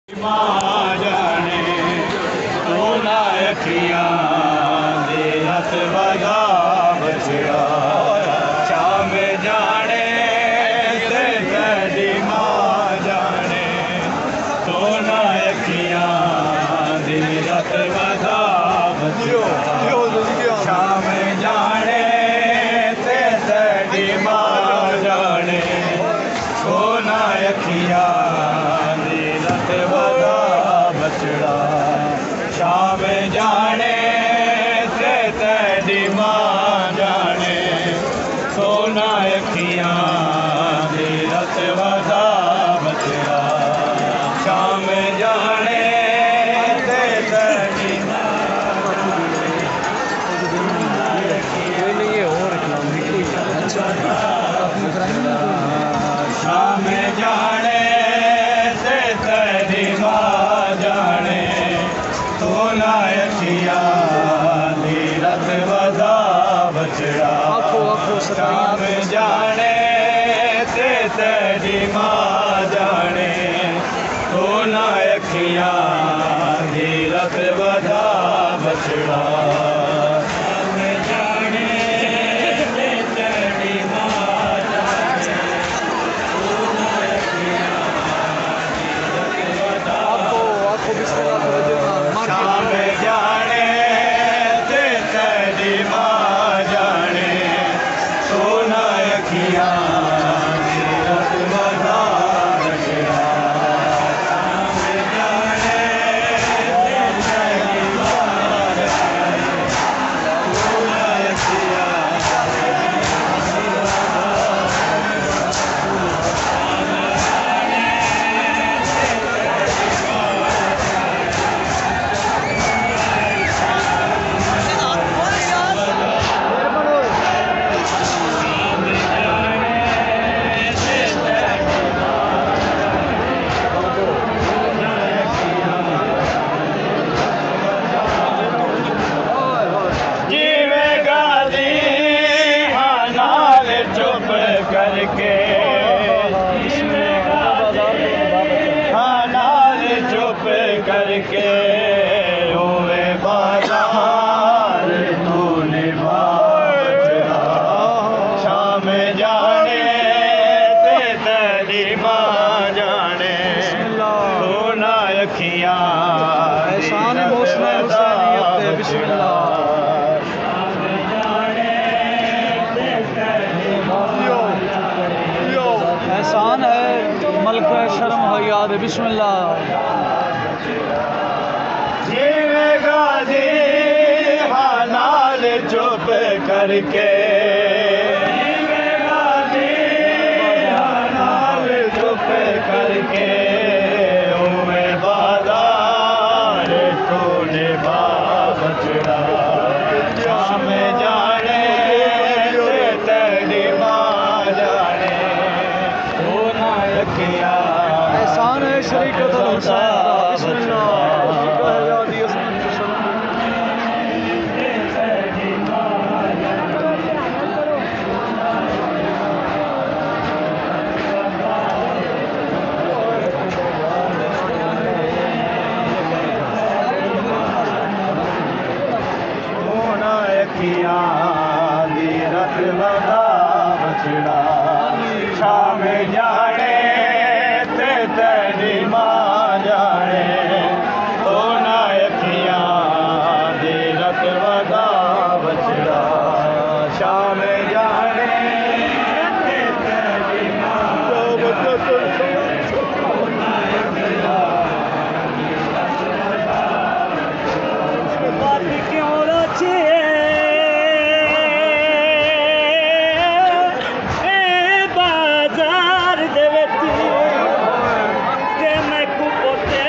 मां जाने सोना अखियां दे हथ वधा बचड़ा शाम जाने ते तेरी मां जाने सोना अखियां दे हथ वधा बचड़ा शाम जाने ते तेरी मां जाने सोना अखियां शाम जाने ते तेरी मां जाने सोना अखियां दी रत वधा बचड़ा शाम जाने ते तेरी शाम जाने ते तेरी मां जाने सोना अखियां दी रत वधा बचड़ा शाम जाने ते तेरी मां जाने सोना अखियां दी रत वधा बचड़ा शाम जाने ते तेरी मां जाने सोना अखियां दी रत वधा बचड़ा शाम जाने ते तेरी मां जाने सोना अखियां करके नाल चुप करके ओवे बाजार तूने बचड़ा शाम जाने ते तेरी मां जाने सोना अखियां एहसान है मलक शर्म हयाद बिस्मिल्लाह गाजी नाल चुप करके नाल चुप करके ओवे बाजार तूने बचड़ा शाम जाने तेरी मां जाने सोना अखियां एहसान है शरीकत सोना अखियां दी रत वधा बचड़ा शाम जाने ते तेरी मां जाने सोना अखियां दी रत वधा बचड़ा शाम जाने ते तेरी क्यों रचे बाजार दे विच के मैं कुपोते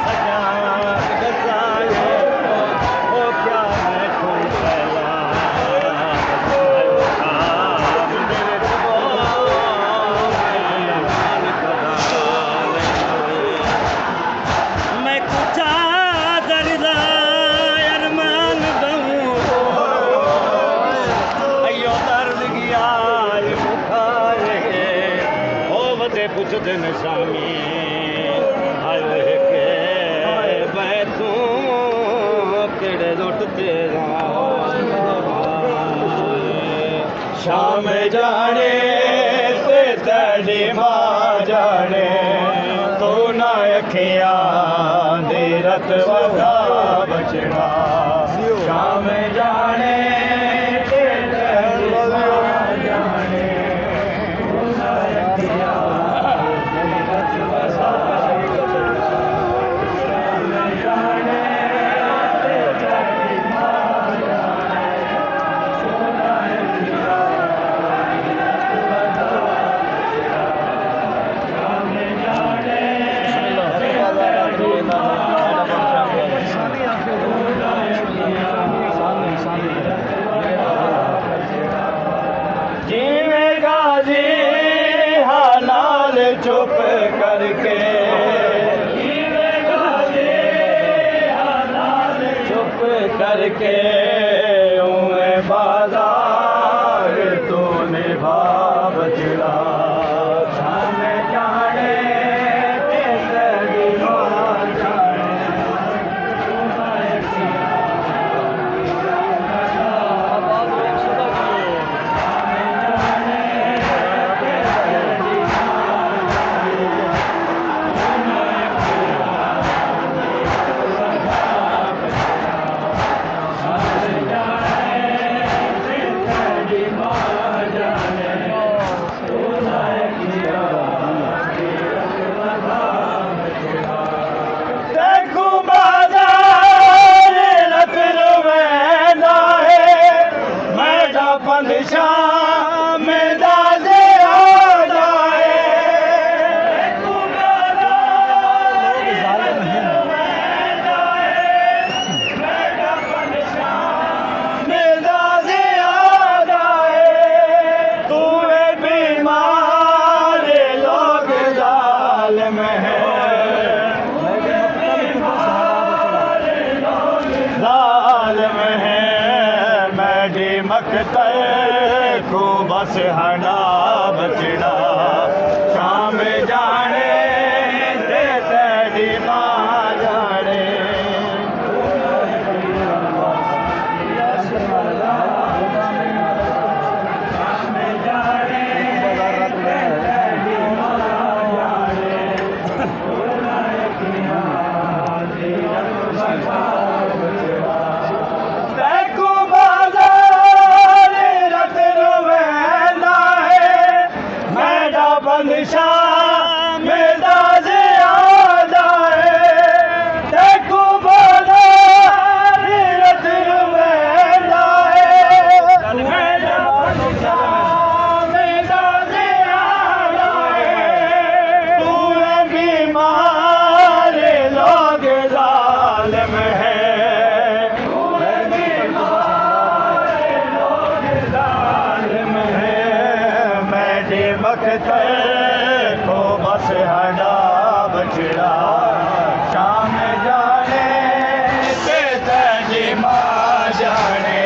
सजा गजाए ओ क्या मैं शाम जाने ते तेरी मां जाने तू ना अखियां दी रत वगा बचड़ा शाम जाने ते तेरी मां जाने तू ना अखियां दी रत वगा बचड़ा शाम जाने ते तेरी मां जाने तू ना अखियां जीवे गाजी हालाल चुप करके जीवे गाजी हालाल चुप करके उन्हें बाजार तो निभा बचड़ा शाम जाने तेरी मां जाने शाम दाजे आ जाए दाजे आ जाए तू बीमार लोग जालिम है जालिम है मैडी मकतल को बस हना बचड़ा शाम जाने ते तेरी मां जाने शाम जाने ते तेरी मां जाने देखो बाजार रत रुवेंदा है मैडा शाम दाजे आ जाए देखो बाजार रत रुवेंदा है मैडा शाम दाजे आ जाए तू बीमार लोग जालिम है मकतल को बस हटा बचड़ा शाम जाने ते तेरी मां जाने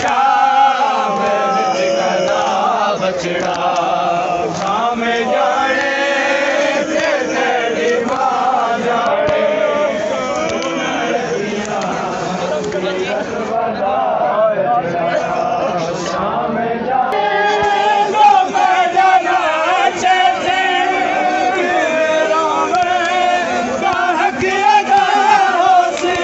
शाम कदा बछड़ा शाम जाने ते तेरी मां जाने शाम जाने लोग जाना चलते राम हक अदा होसी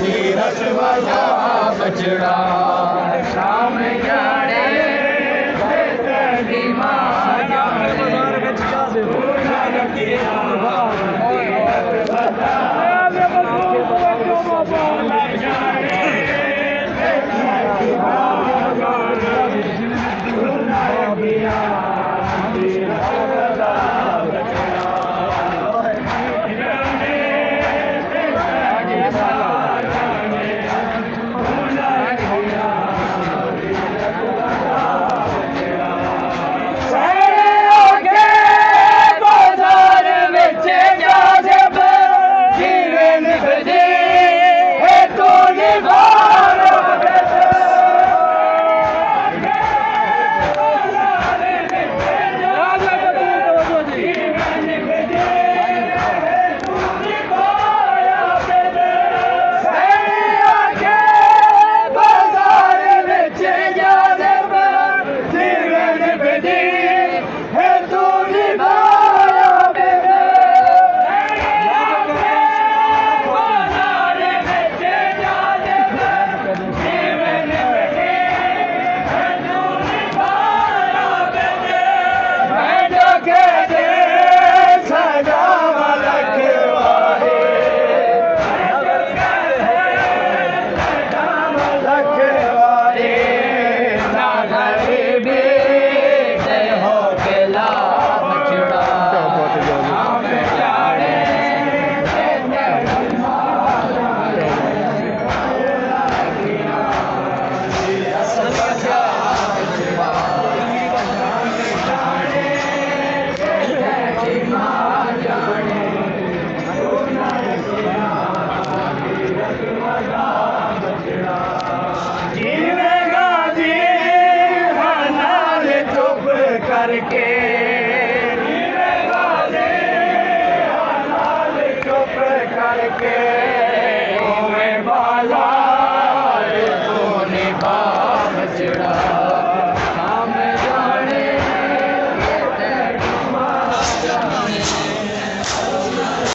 तीरथ वजा बछड़ा शाम जाने तेरी मां जाने करके